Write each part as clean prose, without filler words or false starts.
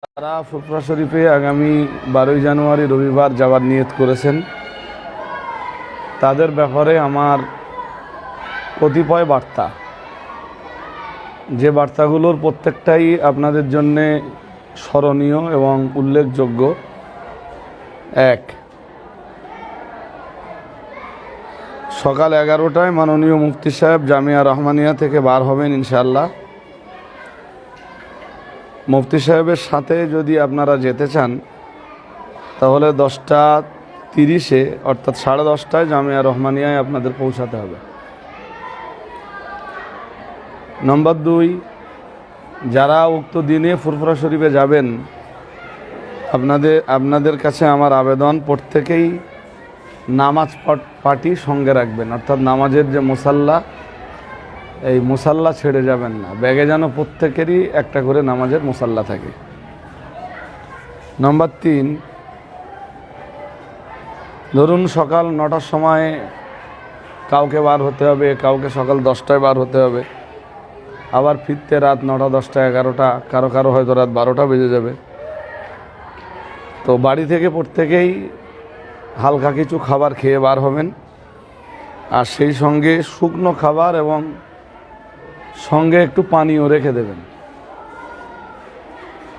যারা ফুরফুরা শরীফে আগামী 12ই জানুয়ারি রবিবার যাওয়ার নিয়ত করেছেন তাদের ব্যাপারে আমার কতিপয় বার্তা, যে বার্তাগুলোর প্রত্যেকটাই আপনাদের জন্যে স্মরণীয় এবং উল্লেখযোগ্য। এক, সকাল 11টায় মাননীয় মুফতি সাহেব জামিয়া রহমানিয়া থেকে বার হবেন ইনশাআল্লাহ। মুফতি সাহেবের সাথে যদি আপনারা যেতে চান তাহলে 10টা 30-এ অর্থাৎ 10:30টায় জামিয়া রহমানিয়ায় আপনাদের পৌঁছাতে হবে। নম্বর 2, যারা উক্ত দিনে ফুরফুরা শরীফে যাবেন আপনাদের কাছে আমার আবেদন, প্রত্যেকেই নামাজ পাটি সঙ্গে রাখবেন, অর্থাৎ নামাজের যে মুসাল্লা, এই মুসাল্লা ছেড়ে যাবেন না। ব্যাগে যেন প্রত্যেকেরই একটা করে নামাজের মুসাল্লা থাকে। নম্বর 3, ধরুন সকাল 9টার সময় কাউকে বার হতে হবে, কাউকে সকাল 10টায় বার হতে হবে, আবার ফিরতে রাত 9টা 10টা 11টা, কারো হয়তো রাত 12টা বেজে যাবে। তো বাড়ি থেকে প্রত্যেকেই হালকা কিছু খাবার খেয়ে বার হবেন, আর সেই সঙ্গে শুকনো খাবার এবং সঙ্গে একটু পানিও রেখে দেবেন।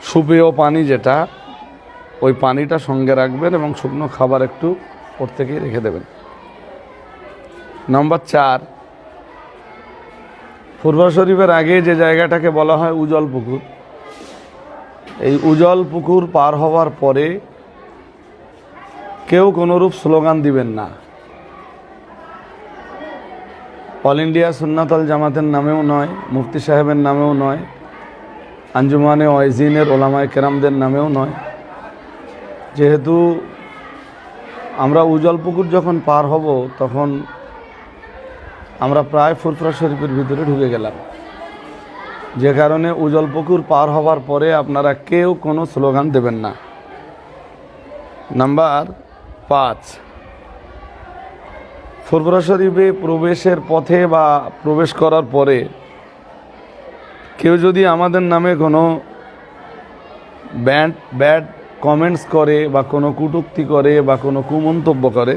সুপেয় পানি যেটা, ওই পানিটা সঙ্গে রাখবেন এবং শুকনো খাবার একটু প্রত্যেকেই রেখে দেবেন। নম্বর 4, ফুরফুরা শরীফের আগে যে জায়গাটাকে বলা হয় উজল পুকুর, এই উজল পুকুর পার হওয়ার পরে কেউ কোনোরূপ স্লোগান দিবেন না। অল ইন্ডিয়া সুন্নাতুল জামাতের নামেও নয়, মুফতি সাহেবের নামেও নয়, আঞ্জুমানে ওয়াইজিনের ওলামায়ে কেরামদের নামেও নয়। যেহেতু আমরা উজল পুকুর যখন পার হব তখন আমরা প্রায় ফুরফুরা শরীফের ভিতরে ঢুকে গেলাম, যে কারণে উজল পুকুর পার হওয়ার পরে আপনারা কেউ কোনো স্লোগান দেবেন না। নাম্বার 5, ফুরফুরা শরীফে প্রবেশের পথে বা প্রবেশ করার পরে কেউ যদি আমাদের নামে কোনো ব্যাড কমেন্টস করে বা কোনো কটূক্তি করে বা কোনো কুমন্তব্য করে,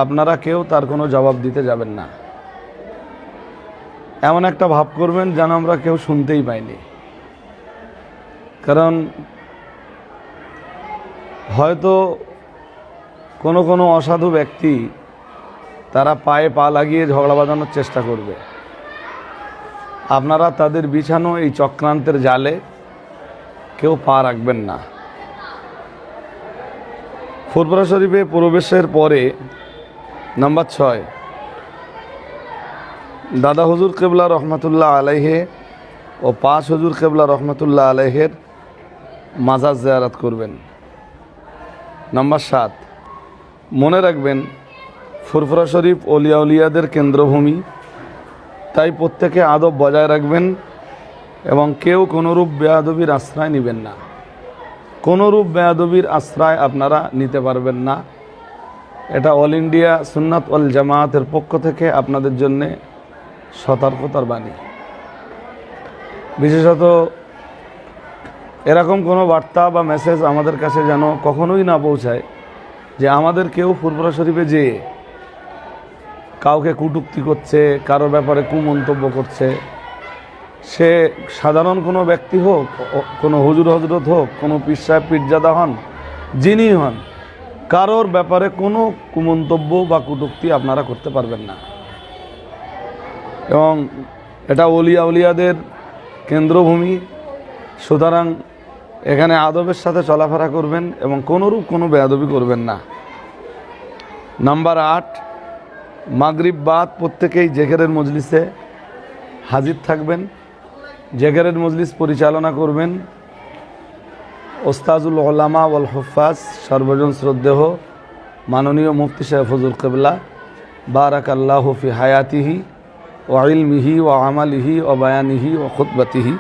আপনারা কেউ তার কোনো জবাব দিতে যাবেন না। এমন একটা ভাব করবেন যেন আমরা কেউ শুনতেই পাইনি। কারণ হয়তো কোনো অসাধু ব্যক্তি তারা পায়ে পা লাগিয়ে ঝগড়া বাঁধানোর চেষ্টা করবে। আপনারা তাদের বিছানো এই চক্রান্তের জালে কেউ পা রাখবেন না। ফুরফুরা শরীফে প্রবেশের পরে নাম্বার 6, দাদা হুজুর কেবলা রহমতুল্লাহ আলাইহে ও 5 হুজুর কেবলা রহমতুল্লাহ আলাইহের মাজার জিয়ারত করবেন। নাম্বার 7, মনে রাখবেন ফুরফুরা শরীফ অলিয়া উলিয়াদের কেন্দ্রভূমি, তাই প্রত্যেকে আদব বজায় রাখবেন এবং কেউ কোনোরূপ বেয়াদবির আশ্রয় নেবেন না। কোনোরূপ বেয়াদবির আশ্রয় আপনারা নিতে পারবেন না। এটা অল ইন্ডিয়া সুন্নাত ওয়াল জামাতের পক্ষ থেকে আপনাদের জন্যে সতর্কতার বাণী। বিশেষত এরকম কোনো বার্তা বা মেসেজ আমাদের কাছে যেন কখনোই না পৌঁছায় যে আমাদের কেউ ফুরফুরা শরীফে যেয়ে কাউকে কটূক্তি করছে, কারো ব্যাপারে কুমন্তব্য করছে। সে সাধারণ কোনো ব্যক্তি হোক, কোনো হুজুর হজরত হোক, কোনো পীর সাহেব পীরজাদা হন, যিনি হন, কারোর ব্যাপারে কোনো কুমন্তব্য বা কটূক্তি আপনারা করতে পারবেন না। এবং এটা ওলিয়া উলিয়াদের কেন্দ্রভূমি, সুতরাং এখানে আদবের সাথে চলাফেরা করবেন এবং কোনোরূপ কোনো বেয়াদবি করবেন না। নাম্বার 8, মাগরিব বাদ প্রত্যেকেই জেকেরের মজলিসে হাজির থাকবেন। জেকেরের মজলিস পরিচালনা করবেন ওস্তাজুল উলামা ওয়াল হুফাজ, সর্বজন শ্রদ্ধেয় মাননীয় মুফতি সাহেব হুজুর কেবলা বারাকাল্লাহু ফি হায়াতিহি ওয়া ইলমিহি ওয়া আমালিহি ওয়া বায়ানিহি ওয়া খুতবাতিহি।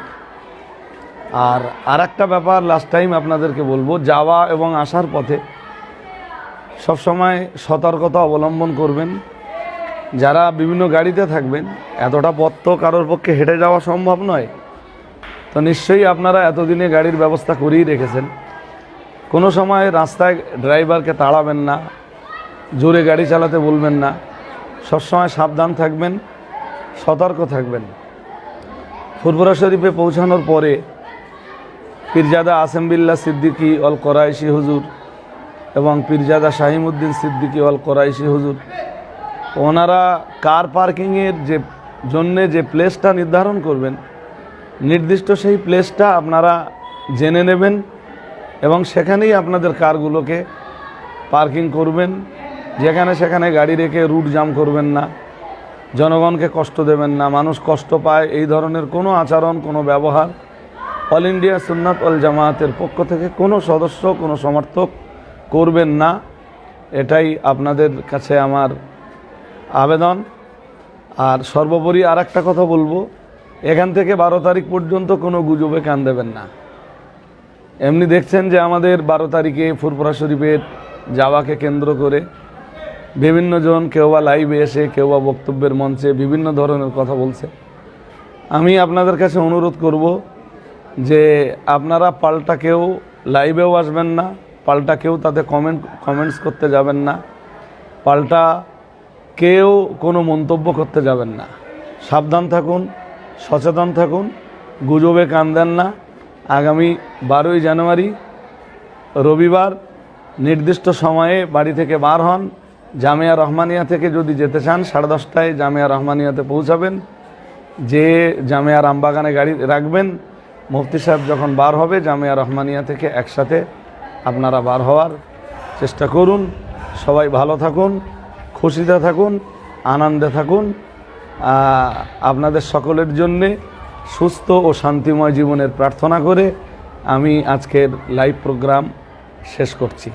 আর একটা ব্যাপার লাস্ট টাইম আপনাদেরকে বলবো, যাওয়া এবং আসার পথে সবসময় সতর্কতা অবলম্বন করবেন। যারা বিভিন্ন গাড়িতে থাকবেন, এতটা পথ তো কারোর পক্ষে হেঁটে যাওয়া সম্ভব নয়। তো নিশ্চয়ই আপনারা এতদিনে গাড়ির ব্যবস্থা করেই রেখেছেন। কোনো সময় রাস্তায় ড্রাইভারকে তাড়াবেন না, জোরে গাড়ি চালাতে বলবেন না, সবসময় সাবধান থাকবেন, সতর্ক থাকবেন। ফুরফুরা শরীফে পৌঁছানোর পরে পীরজাদা আসেম বিল্লাহ সিদ্দিকী অল কোরাইশি হুজুর এবং পীরজাদা শাহিমউদ্দিন সিদ্দিকী অল কোরাইশি হুজুর, ওনারা কার পার্কিংয়ের জন্যে যে প্লেসটা নির্ধারণ করবেন, নির্দিষ্ট সেই প্লেসটা আপনারা জেনে নেবেন এবং সেখানেই আপনাদের কারগুলোকে পার্কিং করবেন। যেখানে সেখানে গাড়ি রেখে রুট জাম করবেন না, জনগণকে কষ্ট দেবেন না, মানুষ কষ্ট পায় এই ধরনের কোনো আচরণ, কোনো ব্যবহার অল ইন্ডিয়া সুন্নাত ওয়াল জামায়াতের পক্ষ থেকে কোনো সদস্য, কোনো সমর্থক করবেন না। এটাই আপনাদের কাছে আমার আবেদন। আর সর্বোপরি আর একটা কথা বলবো, এখান থেকে 12 তারিখ পর্যন্ত কোনো গুজবে কান দেবেন না। এমনি দেখছেন যে আমাদের 12 তারিখে ফুরফুরা শরীফের যাওয়াকে কেন্দ্র করে বিভিন্ন জন, কেউ বা লাইভে এসে, কেউ বা বক্তব্যের মঞ্চে বিভিন্ন ধরনের কথা বলছে। আমি আপনাদের কাছে অনুরোধ করব যে আপনারা পাল্টা কেউ লাইভেও আসবেন না, পাল্টা কেউ তাতে কমেন্টস করতে যাবেন না, পাল্টা কেউ কোনো মন্তব্য করতে যাবেন না। সাবধান থাকুন, সচেতন থাকুন, গুজবে কান দেন না। আগামী 12ই জানুয়ারি রবিবার নির্দিষ্ট সময়ে বাড়ি থেকে বার হন। জামিয়া রহমানিয়া থেকে যদি যেতে চান 10:30টায় জামিয়া রহমানিয়াতে পৌঁছাবেন, যে জামিয়া রামবাগানে গাড়ি রাখবেন। মুফতি সাহেব যখন বার হবে জামিয়া রহমানিয়া থেকে একসাথে আপনারা বার হওয়ার চেষ্টা করুন। সবাই ভালো থাকুন, খুশিতে থাকুন, আনন্দে থাকুন। আপনাদের সকলের জন্যে সুস্থ ও শান্তিময় জীবনের প্রার্থনা করে আমি আজকের লাইভ প্রোগ্রাম শেষ করছি।